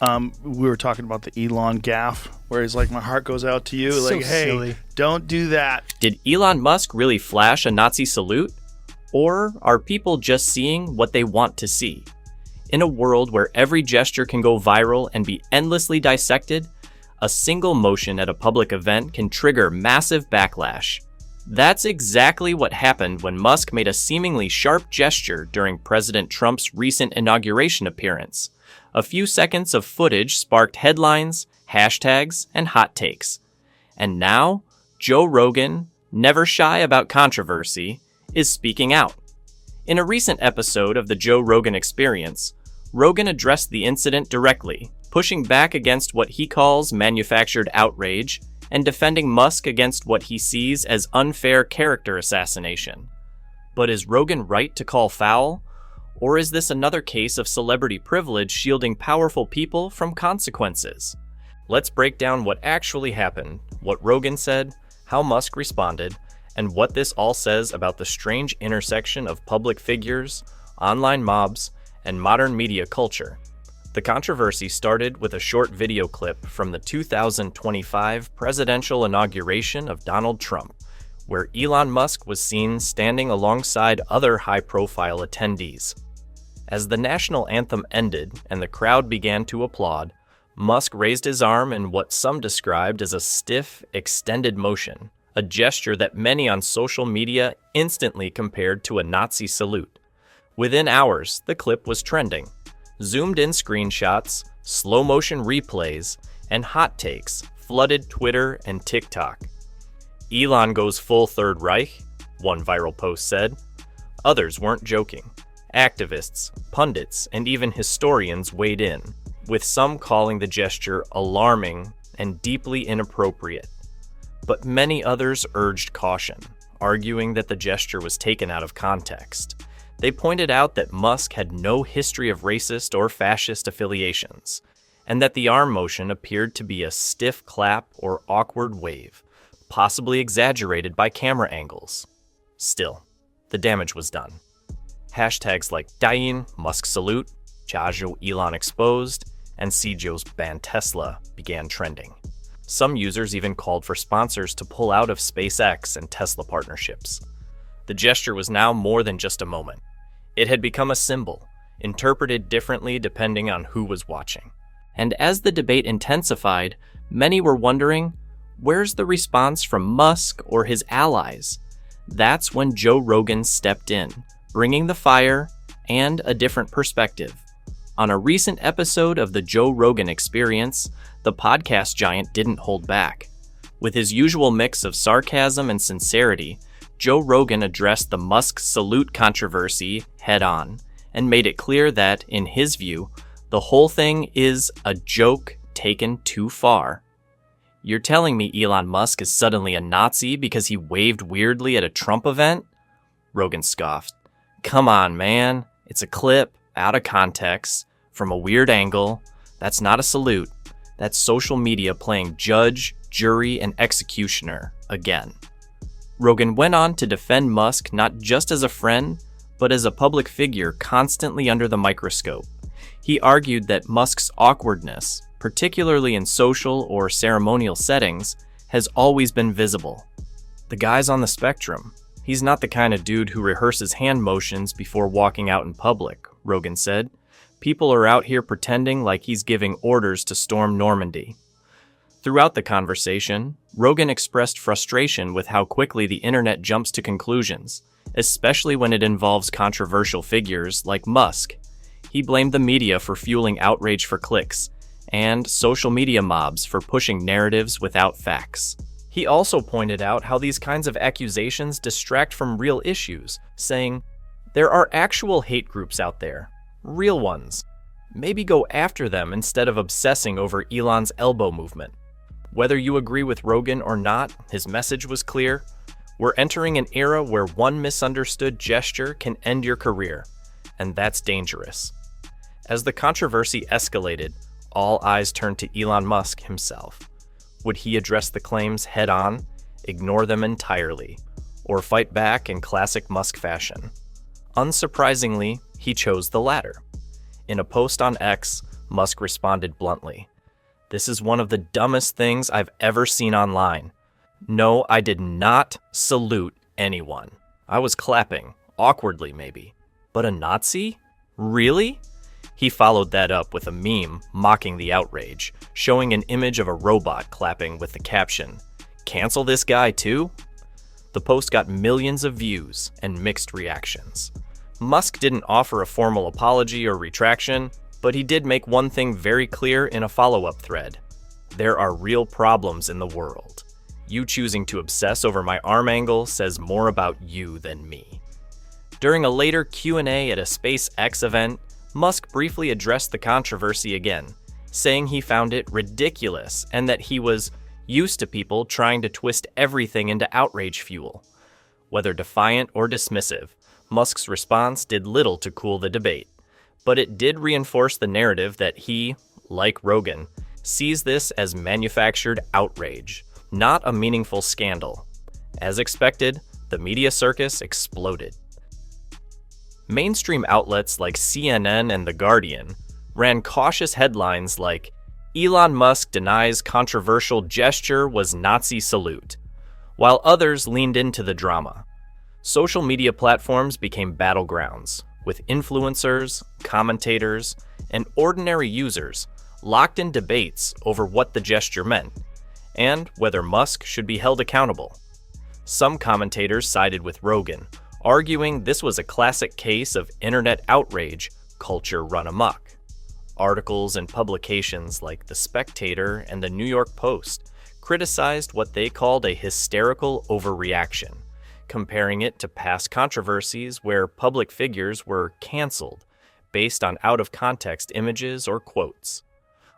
We were talking about the Elon gaffe, where he's like, my heart goes out to you. So like, hey, silly. Don't do that. Did Elon Musk really flash a Nazi salute? Or are people just seeing what they want to see? In a world where every gesture can go viral and be endlessly dissected, a single motion at a public event can trigger massive backlash. That's exactly what happened when Musk made a seemingly sharp gesture during President Trump's recent inauguration appearance. A few seconds of footage sparked headlines, hashtags, and hot takes. And now, Joe Rogan, never shy about controversy, is speaking out. In a recent episode of the Joe Rogan Experience, Rogan addressed the incident directly, pushing back against what he calls manufactured outrage and defending Musk against what he sees as unfair character assassination. But is Rogan right to call foul? Or is this another case of celebrity privilege shielding powerful people from consequences? Let's break down what actually happened, what Rogan said, how Musk responded, and what this all says about the strange intersection of public figures, online mobs, and modern media culture. The controversy started with a short video clip from the 2025 presidential inauguration of Donald Trump, where Elon Musk was seen standing alongside other high-profile attendees. As the national anthem ended and the crowd began to applaud, Musk raised his arm in what some described as a stiff, extended motion, a gesture that many on social media instantly compared to a Nazi salute. Within hours, the clip was trending. Zoomed-in screenshots, slow-motion replays, and hot takes flooded Twitter and TikTok. Elon goes full Third Reich, one viral post said. Others weren't joking. Activists, pundits, and even historians weighed in, with some calling the gesture alarming and deeply inappropriate. But many others urged caution, arguing that the gesture was taken out of context. They pointed out that Musk had no history of racist or fascist affiliations, and that the arm motion appeared to be a stiff clap or awkward wave, possibly exaggerated by camera angles. Still, the damage was done. Hashtags like Dain, Musk Salute, Jajo Elon Exposed, and Cjo's Ban Tesla began trending. Some users even called for sponsors to pull out of SpaceX and Tesla partnerships. The gesture was now more than just a moment. It had become a symbol, interpreted differently depending on who was watching. And as the debate intensified, many were wondering, where's the response from Musk or his allies? That's when Joe Rogan stepped in, bringing the fire and a different perspective. On a recent episode of the Joe Rogan Experience, the podcast giant didn't hold back. With his usual mix of sarcasm and sincerity, Joe Rogan addressed the Musk salute controversy head-on and made it clear that, in his view, the whole thing is a joke taken too far. You're telling me Elon Musk is suddenly a Nazi because he waved weirdly at a Trump event? Rogan scoffed. Come on, man. It's a clip, out of context, from a weird angle. That's not a salute. That's social media playing judge, jury, and executioner again. Rogan went on to defend Musk not just as a friend, but as a public figure constantly under the microscope. He argued that Musk's awkwardness, particularly in social or ceremonial settings, has always been visible. The guy's on the spectrum. He's not the kind of dude who rehearses hand motions before walking out in public, Rogan said. People are out here pretending like he's giving orders to storm Normandy. Throughout the conversation, Rogan expressed frustration with how quickly the internet jumps to conclusions, especially when it involves controversial figures like Musk. He blamed the media for fueling outrage for clicks, and social media mobs for pushing narratives without facts. He also pointed out how these kinds of accusations distract from real issues, saying, "There are actual hate groups out there, real ones. Maybe go after them instead of obsessing over Elon's elbow movement." Whether you agree with Rogan or not, his message was clear. We're entering an era where one misunderstood gesture can end your career, and that's dangerous. As the controversy escalated, all eyes turned to Elon Musk himself. Would he address the claims head-on, ignore them entirely, or fight back in classic Musk fashion? Unsurprisingly, he chose the latter. In a post on X, Musk responded bluntly. "This is one of the dumbest things I've ever seen online. No, I did not salute anyone. I was clapping, awkwardly maybe. But a Nazi? Really?" He followed that up with a meme mocking the outrage, showing an image of a robot clapping with the caption, "Cancel this guy too?" The post got millions of views and mixed reactions. Musk didn't offer a formal apology or retraction, but he did make one thing very clear in a follow-up thread. "There are real problems in the world. You choosing to obsess over my arm angle says more about you than me." During a later Q&A at a SpaceX event, Musk briefly addressed the controversy again, saying he found it ridiculous and that he was used to people trying to twist everything into outrage fuel. Whether defiant or dismissive, Musk's response did little to cool the debate, but it did reinforce the narrative that he, like Rogan, sees this as manufactured outrage, not a meaningful scandal. As expected, the media circus exploded. Mainstream outlets like CNN and The Guardian ran cautious headlines like, "Elon Musk denies controversial gesture was Nazi salute," while others leaned into the drama. Social media platforms became battlegrounds, with influencers, commentators, and ordinary users locked in debates over what the gesture meant, and whether Musk should be held accountable. Some commentators sided with Rogan, arguing this was a classic case of internet outrage culture run amok. Articles and publications like The Spectator and The New York Post criticized what they called a hysterical overreaction, comparing it to past controversies where public figures were canceled based on out-of-context images or quotes.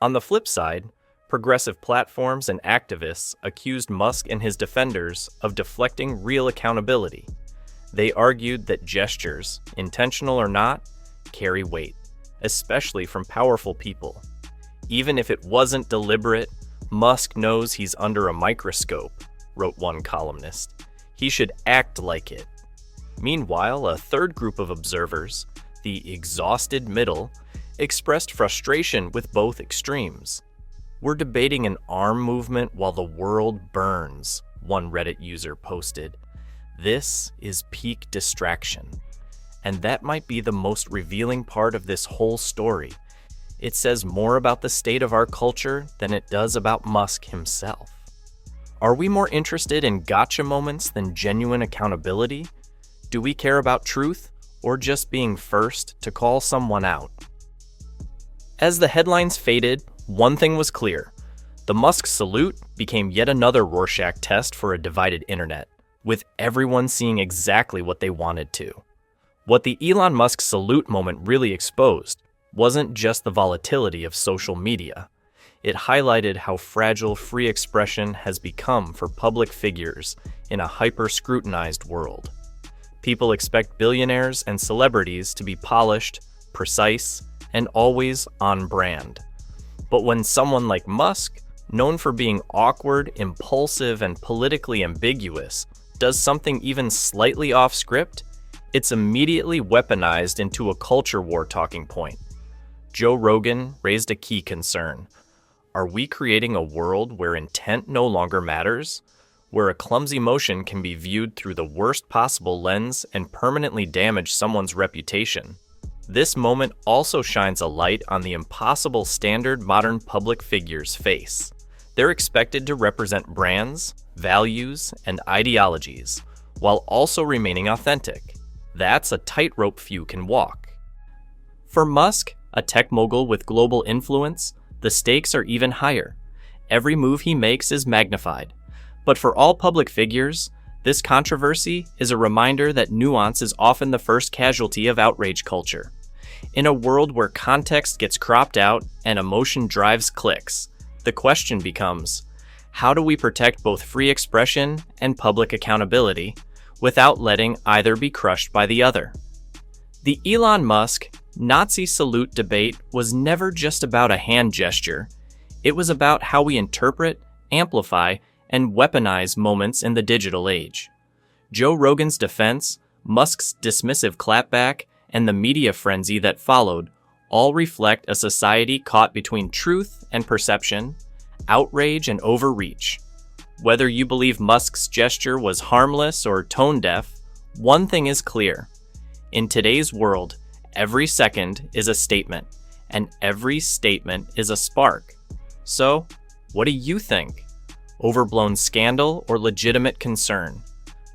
On the flip side, progressive platforms and activists accused Musk and his defenders of deflecting real accountability. They argued that gestures, intentional or not, carry weight, especially from powerful people. Even if it wasn't deliberate, Musk knows he's under a microscope, wrote one columnist. He should act like it. Meanwhile, a third group of observers, the exhausted middle, expressed frustration with both extremes. "We're debating an arm movement while the world burns," one Reddit user posted. "This is peak distraction." And that might be the most revealing part of this whole story. It says more about the state of our culture than it does about Musk himself. Are we more interested in gotcha moments than genuine accountability? Do we care about truth or just being first to call someone out? As the headlines faded, one thing was clear. The Musk salute became yet another Rorschach test for a divided internet, with everyone seeing exactly what they wanted to. What the Elon Musk salute moment really exposed wasn't just the volatility of social media. It highlighted how fragile free expression has become for public figures in a hyper-scrutinized world. People expect billionaires and celebrities to be polished, precise, and always on brand. But when someone like Musk, known for being awkward, impulsive, and politically ambiguous, does something even slightly off script, it's immediately weaponized into a culture war talking point. Joe Rogan raised a key concern. Are we creating a world where intent no longer matters? Where a clumsy motion can be viewed through the worst possible lens and permanently damage someone's reputation? This moment also shines a light on the impossible standard modern public figures face. They're expected to represent brands, values, and ideologies, while also remaining authentic. That's a tightrope few can walk. For Musk, a tech mogul with global influence, the stakes are even higher. Every move he makes is magnified. But for all public figures, this controversy is a reminder that nuance is often the first casualty of outrage culture. In a world where context gets cropped out and emotion drives clicks, the question becomes, how do we protect both free expression and public accountability without letting either be crushed by the other? The Elon Musk Nazi salute debate was never just about a hand gesture. It was about how we interpret, amplify, and weaponize moments in the digital age. Joe Rogan's defense, Musk's dismissive clapback, and the media frenzy that followed all reflect a society caught between truth and perception, outrage and overreach. Whether you believe Musk's gesture was harmless or tone-deaf, one thing is clear. In today's world, every second is a statement, and every statement is a spark. So, what do you think? Overblown scandal or legitimate concern?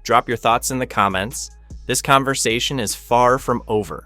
Drop your thoughts in the comments. This conversation is far from over.